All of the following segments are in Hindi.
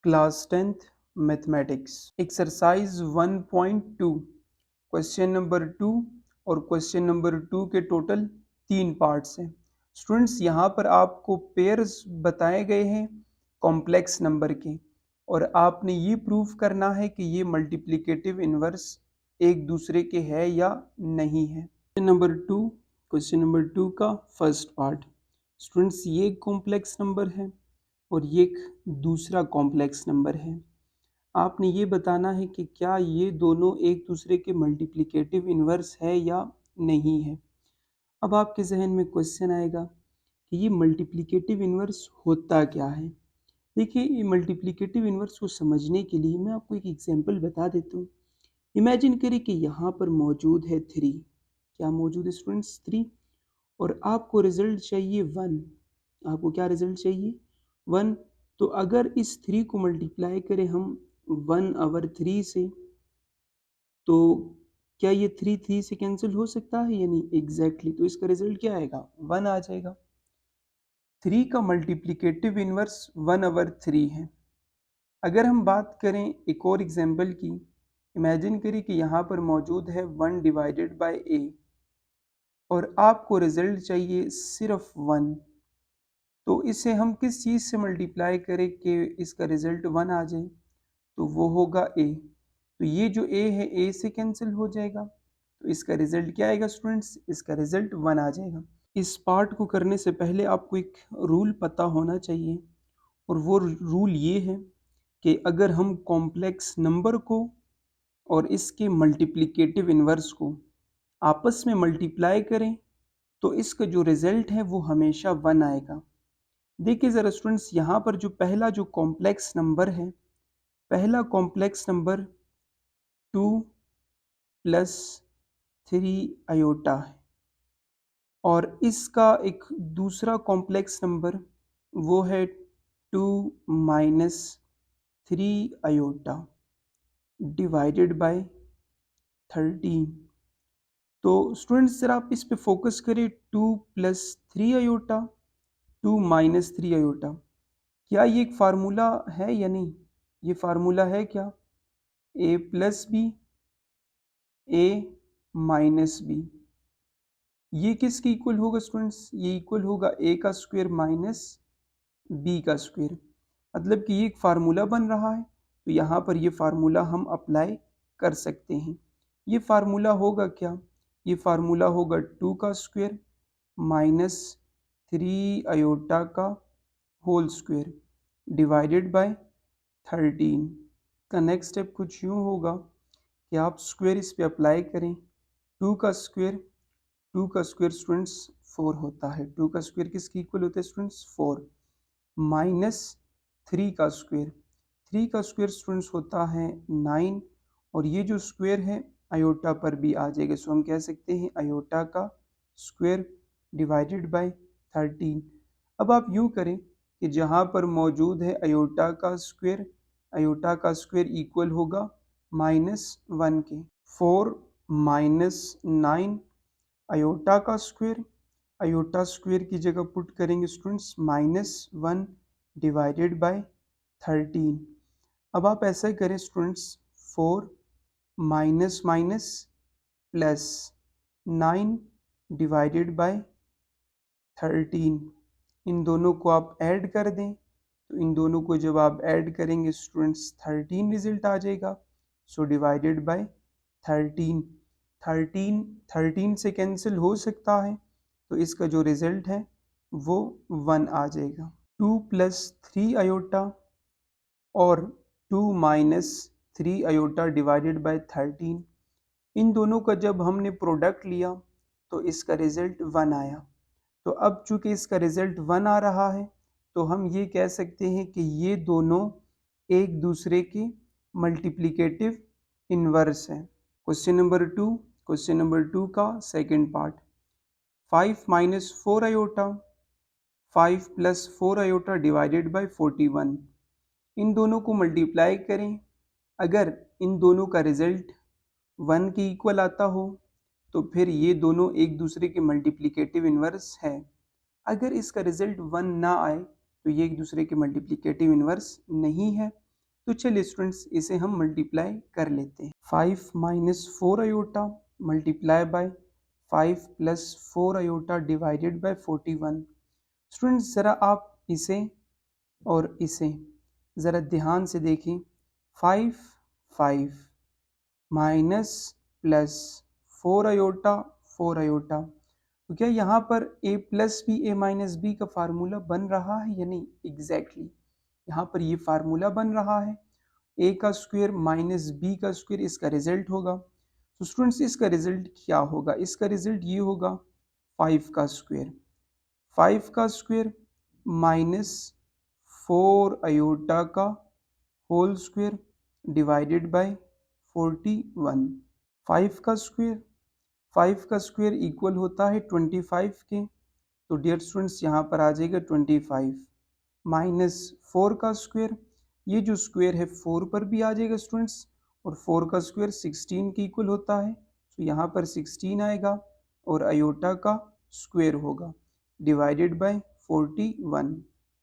Class 10th mathematics exercise 1.2 question number 2 और क्वेश्चन नंबर 2 के टोटल 3 पार्ट्स हैं। स्टूडेंट्स यहाँ पर आपको पेयर्स बताए गए हैं कॉम्प्लेक्स नंबर के और आपने ये प्रूव करना है कि ये मल्टीप्लिकेटिव इन्वर्स एक दूसरे के है या नहीं है। क्वेश्चन नंबर 2 का फर्स्ट पार्ट। स्टूडेंट्स ये कॉम्प्लेक्स नंबर है और ये एक दूसरा कॉम्प्लेक्स नंबर है। आपने ये बताना है कि क्या ये दोनों एक दूसरे के मल्टीप्लिकेटिव इन्वर्स है या नहीं है। अब आपके जहन में क्वेश्चन आएगा कि ये मल्टीप्लिकेटिव इन्वर्स होता क्या है। देखिए, ये मल्टीप्लिकेटिव इन्वर्स को समझने के लिए मैं आपको एक एग्जांपल बता देता हूँ। इमेजिन करिए कि यहाँ पर मौजूद है 3। क्या मौजूद है स्टूडेंट्स? 3। और आपको रिजल्ट चाहिए 1। आपको क्या रिजल्ट चाहिए? 1। तो अगर इस 3 को मल्टीप्लाई करें हम 1/3 से, तो क्या ये 3 3 से कैंसिल हो सकता है या नहीं? एग्जैक्टली। तो इसका रिजल्ट क्या आएगा? 1 आ जाएगा। 3 का मल्टीप्लिकेटिव इनवर्स 1/3 है। अगर हम बात करें एक और एग्जांपल की, इमेजिन करिए कि यहाँ पर मौजूद है 1/a और आपको रिजल्ट चाहिए सिर्फ 1। तो इसे हम किस चीज़ से मल्टीप्लाई करें कि इसका रिजल्ट 1 आ जाए? तो वो होगा a। तो ये जो a है a से कैंसिल हो जाएगा, तो इसका रिजल्ट क्या आएगा स्टूडेंट्स? इसका रिजल्ट 1 आ जाएगा। इस पार्ट को करने से पहले आपको एक रूल पता होना चाहिए और वो रूल ये है कि अगर हम कॉम्प्लेक्स नंबर को और इसके मल्टीप्लिकेटिव इन्वर्स को आपस में मल्टीप्लाई करें तो इसका जो रिजल्ट है वो हमेशा 1 आएगा। देखिए ज़रा स्टूडेंट्स, यहाँ पर जो पहला जो कॉम्प्लेक्स नंबर है, पहला कॉम्प्लेक्स नंबर 2 + 3 आयोटा है और इसका एक दूसरा कॉम्प्लेक्स नंबर वो है 2 - 3 आयोटा डिवाइडेड बाय 13। तो स्टूडेंट्स ज़रा आप इस पे फोकस करें। 2 + 3 आयोटा, 2 - 3 आयोटा, क्या ये एक फार्मूला है या नहीं? ये फार्मूला है क्या? a + b, a - b। ये किसके इक्वल होगा स्टूडेंट्स? ये इक्वल होगा a का स्क्वायर माइनस b का स्क्वायर। मतलब कि ये एक फार्मूला बन रहा है, तो यहाँ पर ये फार्मूला हम अप्लाई कर सकते हैं। ये फार्मूला होगा क्या? ये फार्मूला होगा 2 का स्क्वायर माइनस 3 आयोटा का होल स्क्वायर डिवाइडेड बाय 13। का नेक्स्ट स्टेप कुछ यूँ होगा कि आप स्क्वायर इस पे अप्लाई करें। 2 का स्क्वायर, 2 का स्क्वायर स्टूडेंट्स 4 होता है। 2 का स्क्वायर किसके इक्वल होता है स्टूडेंट्स? 4 माइनस 3 का स्क्वायर, 3 का स्क्वायर स्टूडेंट्स होता है 9 और ये जो स्क्वायर है आयोटा पर भी आ जाएगा, सो हम कह सकते हैं आयोटा का स्क्वायर डिवाइडेड बाय 13। अब आप यूँ करें कि जहाँ पर मौजूद है आयोटा का स्क्वायर, आयोटा का स्क्वायर इक्वल होगा -1 के। 4 - 9 आयोटा का स्क्वायर, आयोटा स्क्वायर की जगह पुट करेंगे स्टूडेंट्स -1 डिवाइडेड बाय 13। अब आप ऐसा करें students, 4 minus minus plus 9 divided by 13, इन दोनों को आप ऐड कर दें। तो इन दोनों को जब आप ऐड करेंगे स्टूडेंट्स 13 रिजल्ट आ जाएगा। सो डिवाइडेड बाय 13, 13 से कैंसिल हो सकता है, तो इसका जो रिजल्ट है वो 1 आ जाएगा। 2 + 3 आयोटा और 2 - 3 आयोटा डिवाइडेड बाय 13, इन दोनों का जब हमने प्रोडक्ट लिया तो इसका रिजल्ट 1 आया। तो अब चूंकि इसका रिजल्ट 1 आ रहा है, तो हम ये कह सकते हैं कि ये दोनों एक दूसरे के मल्टीप्लिकेटिव इन्वर्स हैं। क्वेश्चन नंबर 2 का second part. 5 - 4 iota, 5 + 4 iota divided by 41, इन दोनों को मल्टीप्लाई करें। अगर इन दोनों का रिजल्ट 1 के इक्वल आता हो तो फिर ये दोनों एक दूसरे के मल्टीप्लिकेटिव इन्वर्स है। अगर इसका रिजल्ट 1 ना आए तो ये एक दूसरे के मल्टीप्लिकेटिव इन्वर्स नहीं है। तो चलिए स्टूडेंट्स इसे हम मल्टीप्लाई कर लेते हैं। 5 minus 4 iota multiply by 5 plus 4 iota divided by 41। Students ज़रा आप इसे और इसे ज़रा ध्यान से देखें। 5 5 माइनस प्लस 4 अयोटा 4 अयोटा, तो क्या यहाँ पर a plus B A minus B का फार्मूला बन रहा है या नहीं? एग्जैक्टली यहाँ पर ये फार्मूला बन रहा है। a का स्क्वायर माइनस बी का स्क्वायर इसका रिजल्ट होगा। तो स्टूडेंट्स इसका रिजल्ट क्या होगा? इसका रिजल्ट ये होगा 5 का स्क्वायर, 5 का स्क्वायर माइनस 4 अयोटा का होल स्क्वायर डिवाइडेड बाय 41। 5 का स्क्वायर 5 का स्क्वायर इक्वल होता है 25 के, तो डियर स्टूडेंट्स यहाँ पर आ जाएगा 25 माइनस 4 का स्क्वायर, ये जो स्क्वायर है 4 पर भी आ जाएगा स्टूडेंट्स, और 4 का स्क्वायर 16 के इक्वल होता है, तो यहाँ पर 16 आएगा और अयोटा का स्क्वायर होगा डिवाइडेड बाय 41।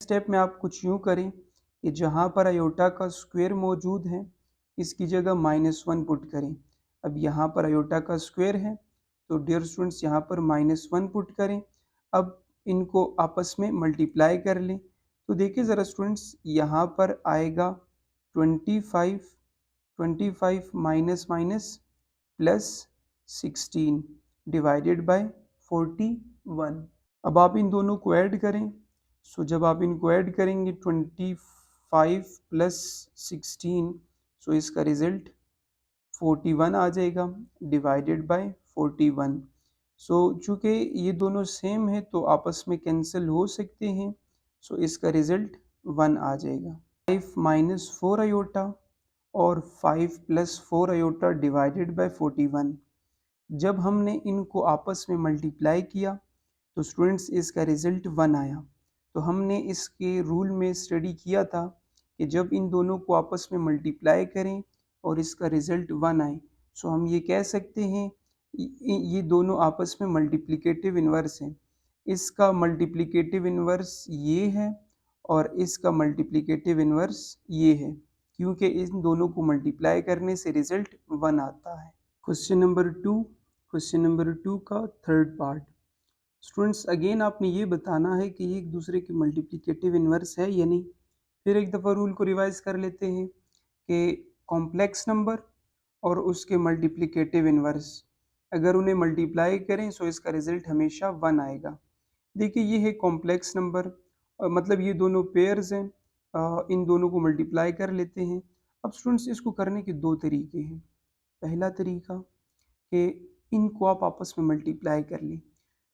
स्टेप में आप कुछ यूँ करें कि जहाँ पर अयोटा का स्क्वायर मौजूद है इसकी जगह -1 पुट करें। अब यहाँ पर अयोटा का स्क्वायर है तो डियर स्टूडेंट्स यहाँ पर -1 पुट करें। अब इनको आपस में मल्टीप्लाई कर लें, तो देखिए ज़रा स्टूडेंट्स यहाँ पर आएगा 25 25 minus minus plus 16 divided by 41। अब आप इन दोनों को ऐड करें। सो जब आप इनको ऐड करेंगे 25 प्लस 16, सो इसका रिजल्ट 41 आ जाएगा डिवाइडेड बाय 41। सो चूँकि ये दोनों सेम है तो आपस में कैंसिल हो सकते हैं, सो इसका रिजल्ट 1 आ जाएगा। 5 माइनस 4 अयोटा और 5 प्लस 4 अयोटा डिवाइडेड बाय 41। जब हमने इनको आपस में मल्टीप्लाई किया तो स्टूडेंट्स इसका रिजल्ट 1 आया। तो हमने इसके रूल में स्टडी किया था कि जब इन दोनों को आपस में मल्टीप्लाई करें और इसका रिजल्ट 1 आए, सो हम ये कह सकते हैं ये दोनों आपस में मल्टीप्लिकेटिव इन्वर्स हैं। इसका मल्टीप्लिकेटिव इन्वर्स ये है और इसका मल्टीप्लिकेटिव इन्वर्स ये है, क्योंकि इन दोनों को मल्टीप्लाई करने से रिजल्ट 1 आता है। क्वेश्चन नंबर 2 का थर्ड पार्ट। स्टूडेंट्स अगेन आपने ये बताना है कि ये एक दूसरे के मल्टीप्लिकेटिव इन्वर्स है या नहीं। फिर एक दफ़ा रूल को रिवाइज कर लेते हैं कि कॉम्प्लेक्स नंबर और उसके मल्टीप्लिकेटिव इन्वर्स अगर उन्हें मल्टीप्लाई करें सो इसका रिजल्ट हमेशा 1 आएगा। देखिए ये है कॉम्प्लेक्स नंबर, मतलब ये दोनों पेयर्स हैं, इन दोनों को मल्टीप्लाई कर लेते हैं। अब स्टूडेंट्स इसको करने के दो तरीके हैं। पहला तरीका कि इनको आप आपस में मल्टीप्लाई कर लें।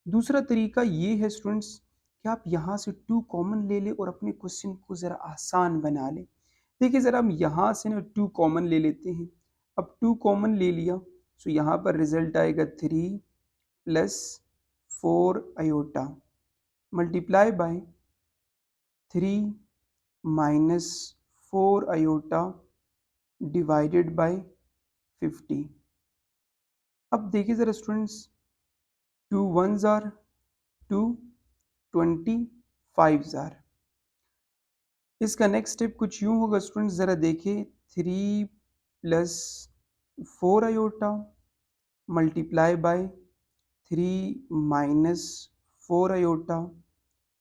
दूसरा तरीका ये है स्टूडेंट्स कि आप यहाँ से 2 कॉमन ले लें और अपने क्वेश्चन को ज़रा आसान बना लें। देखिए ज़रा हम यहाँ से ना 2 कॉमन ले लेते हैं। अब 2 कॉमन ले लिया, सो यहाँ पर रिजल्ट आएगा 3 plus 4 iota multiply by 3 minus 4 iota divided by 50। अब देखिए ज़रा स्टूडेंट्स 2 1s आर 2, 25 आर। इसका नेक्स्ट स्टेप कुछ यूँ होगा स्टूडेंट्स, ज़रा देखिए 3 plus 4 iota multiply by 3 minus 4 iota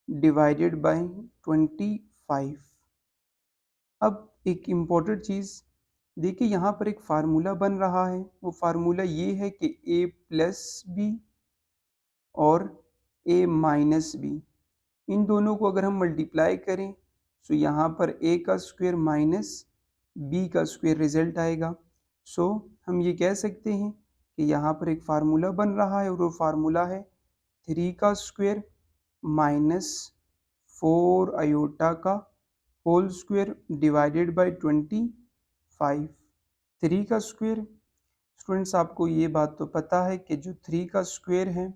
divided by 25। अब एक इम्पॉर्टेंट चीज़ देखिए, यहाँ पर एक फार्मूला बन रहा है। वो फार्मूला ये है कि a प्लस बी और a माइनस बी, इन दोनों को अगर हम मल्टीप्लाई करें तो यहाँ पर a का स्क्वायर माइनस b का स्क्वायर रिजल्ट आएगा। सो हम ये कह सकते हैं कि यहाँ पर एक फार्मूला बन रहा है और वो फार्मूला है 3 का स्क्वायर माइनस 4 अयोटा का होल स्क्वायर डिवाइडेड बाय 25। 3 का स्क्वायर, स्टूडेंट्स आपको ये बात तो पता है कि जो 3 का स्क्वायर है,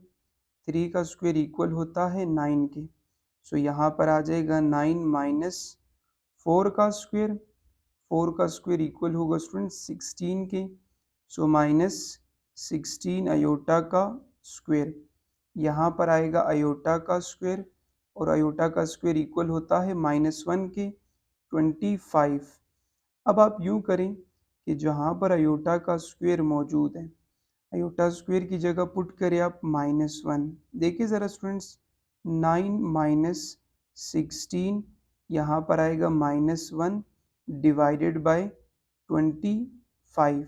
3 का स्क्वायर इक्वल होता है 9 के। सो यहाँ पर आ जाएगा 9 माइनस 4 का स्क्वायर, 4 का स्क्वायर इक्वल होगा स्टूडेंट्स 16 के। सो माइनस 16 अयोटा का स्क्वायर, यहाँ पर आएगा अयोटा का स्क्वायर और अयोटा का स्क्वायर इक्वल होता है -1 के 25। अब आप यूँ करें कि जहाँ पर अयोटा का स्क्वायर मौजूद है, अयोटा स्क्वायर की जगह पुट करें आप -1। देखिए ज़रा स्टूडेंट्स, 9 माइनस 16 यहाँ पर आएगा -1 डिवाइडेड बाय 25।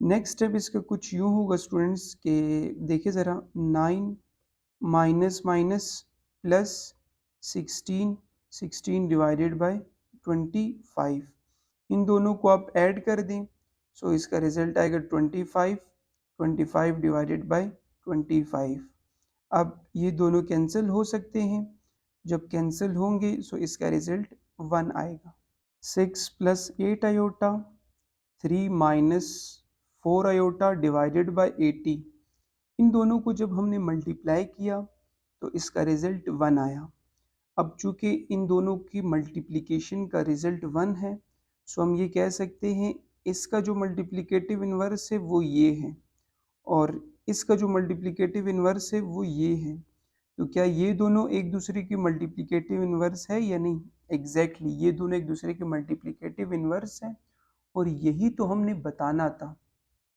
नेक्स्ट स्टेप इसका कुछ यूँ होगा स्टूडेंट्स कि देखिए ज़रा, 9 minus minus plus 16, 16 divided by 25, इन दोनों को आप ऐड कर दें, सो इसका रिजल्ट आएगा 25, 25 डिवाइडेड बाय 25। अब ये दोनों कैंसिल हो सकते हैं, जब कैंसिल होंगे सो इसका रिजल्ट 1 आएगा। 6 plus 8 iota, 3 minus 4 iota divided by 80, इन दोनों को जब हमने मल्टीप्लाई किया तो इसका रिजल्ट 1 आया। अब चूंकि इन दोनों की मल्टीप्लिकेशन का रिजल्ट 1 है, सो हम ये कह सकते हैं इसका जो मल्टीप्लिकेटिव इन्वर्स है वो ये है, और इसका जो मल्टीप्लिकेटिव इन्वर्स है वो ये है। तो क्या ये दोनों एक दूसरे की मल्टीप्लिकेटिव इन्वर्स है या नहीं? एग्जैक्टली ये दोनों एक दूसरे के मल्टीप्लिकेटिव इन्वर्स हैं, और यही तो हमने बताना था।